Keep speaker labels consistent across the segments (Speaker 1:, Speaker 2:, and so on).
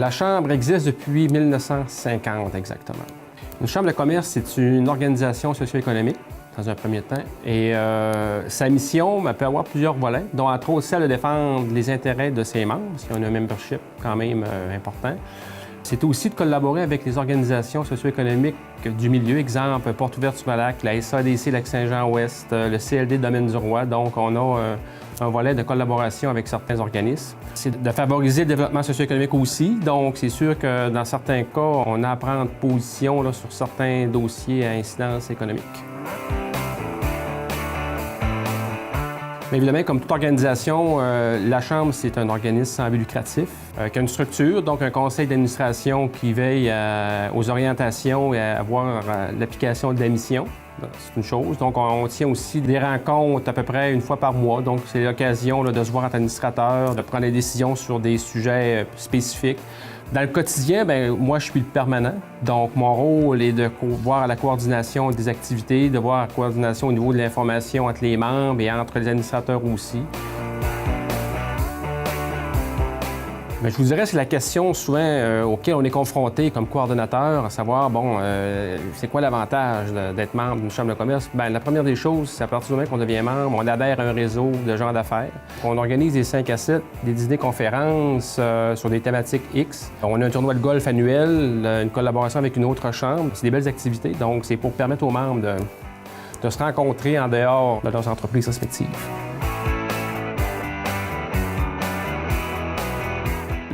Speaker 1: La Chambre existe depuis 1950 exactement. Une Chambre de commerce, c'est une organisation socio-économique, dans un premier temps, et sa mission peut avoir plusieurs volets, dont entre autres celle de défendre les intérêts de ses membres, si on a un membership quand même important. C'est aussi de collaborer avec les organisations socio-économiques du milieu, exemple Porte ouverte sur le lac, la SADC Lac-Saint-Jean-Ouest, le CLD Domaine du Roi. Donc, on a un volet de collaboration avec certains organismes. C'est de favoriser le développement socio-économique aussi. Donc, c'est sûr que dans certains cas, on a à prendre position là, sur certains dossiers à incidence économique. Mais évidemment, comme toute organisation, la Chambre, c'est un organisme sans but lucratif, qui a une structure, donc un conseil d'administration qui veille aux orientations et à voir l'application de la mission. C'est une chose. Donc, on tient aussi des rencontres à peu près une fois par mois. Donc, c'est l'occasion de se voir entre administrateurs, de prendre des décisions sur des sujets spécifiques. Dans le quotidien, bien, moi, je suis le permanent. Donc, mon rôle est de voir la coordination des activités, de voir la coordination au niveau de l'information entre les membres et entre les administrateurs aussi. Bien, je vous dirais que c'est la question souvent auquel on est confronté comme coordonnateur, à savoir, bon, c'est quoi l'avantage d'être membre d'une chambre de commerce? Bien, la première des choses, c'est à partir du moment qu'on devient membre, on adhère à un réseau de gens d'affaires. On organise des 5 à 7, des dîners-conférences sur des thématiques X. On a un tournoi de golf annuel, une collaboration avec une autre chambre. C'est des belles activités, donc c'est pour permettre aux membres de se rencontrer en dehors de leurs entreprises respectives.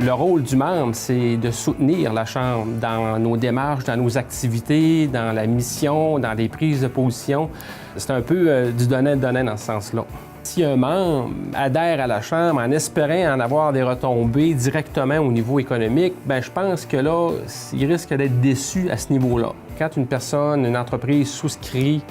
Speaker 1: Le rôle du membre, c'est de soutenir la Chambre dans nos démarches, dans nos activités, dans la mission, dans les prises de position. C'est un peu du donnant-donnant dans ce sens-là. Si un membre adhère à la Chambre en espérant en avoir des retombées directement au niveau économique, bien, je pense que là, il risque d'être déçu à ce niveau-là. Quand une personne, une entreprise souscrit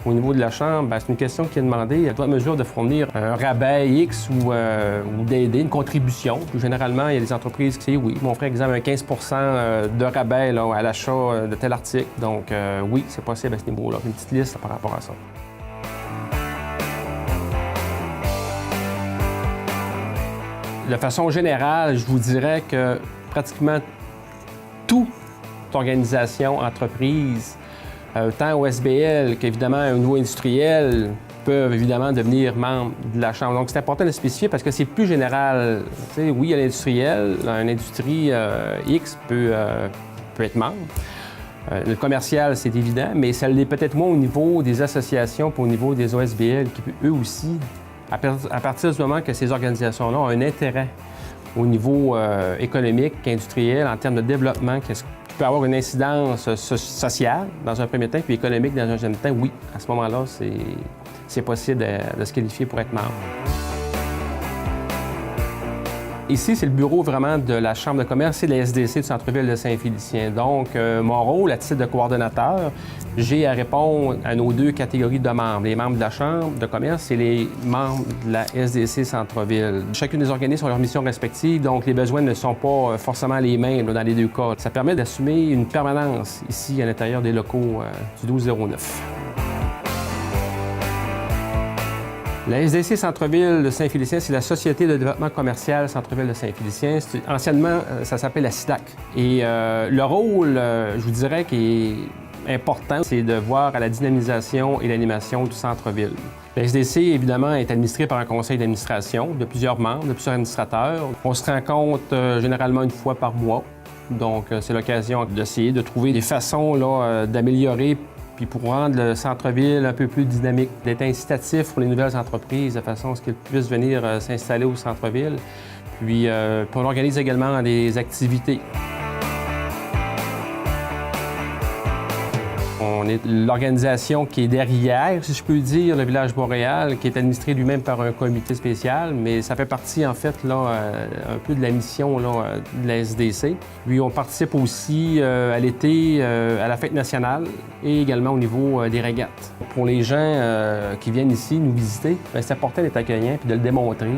Speaker 1: au niveau de la Chambre, bien, c'est une question qui est demandée. Elle doit être en mesure de fournir un rabais X ou d'aider, une contribution. Puis, généralement, il y a des entreprises qui disent oui, on ferait exemple un 15 de rabais là, à l'achat de tel article. Donc, oui, c'est possible à ce niveau-là. Une petite liste là, par rapport à ça. De façon générale, je vous dirais que pratiquement toute organisation, entreprise, tant OSBL qu'évidemment au niveau industriel, peuvent évidemment devenir membres de la Chambre. Donc, c'est important de spécifier parce que c'est plus général. Tu sais, oui, il y a l'industriel, une industrie X peut être membre. Le commercial, c'est évident, mais ça l'est peut-être moins au niveau des associations puis au niveau des OSBL qui, eux aussi, à partir du moment que ces organisations-là ont un intérêt au niveau économique, industriel, en termes de développement, qui peut avoir une incidence sociale dans un premier temps, puis économique dans un deuxième temps, oui, à ce moment-là, c'est possible de se qualifier pour être membre. Ici, c'est le bureau vraiment de la Chambre de commerce et de la SDC du centre-ville de Saint-Félicien. Donc, mon rôle, à titre de coordonnateur, j'ai à répondre à nos deux catégories de membres, les membres de la Chambre de commerce et les membres de la SDC centre-ville. Chacune des organismes ont leurs missions respectives, donc les besoins ne sont pas forcément les mêmes dans les deux cas. Ça permet d'assumer une permanence ici à l'intérieur des locaux du 1209. La SDC Centre-Ville de Saint-Félicien, c'est la Société de développement commercial Centre-Ville de Saint-Félicien. Anciennement, ça s'appelle la SIDAC. Et le rôle, je vous dirais, qui est important, c'est de voir à la dynamisation et l'animation du centre-ville. La SDC, évidemment, est administrée par un conseil d'administration de plusieurs membres, de plusieurs administrateurs. On se rencontre généralement une fois par mois. Donc, c'est l'occasion d'essayer de trouver des façons d'améliorer puis pour rendre le centre-ville un peu plus dynamique, d'être incitatif pour les nouvelles entreprises de façon à ce qu'elles puissent venir s'installer au centre-ville. Puis on organise également des activités. On est l'organisation qui est derrière, si je peux dire, le Village Boréal, qui est administré lui-même par un comité spécial, mais ça fait partie, en fait, un peu de la mission de la SDC. Puis on participe aussi à l'été à la fête nationale et également au niveau des régates. Pour les gens qui viennent ici nous visiter, c'est important d'être accueillant et de le démontrer.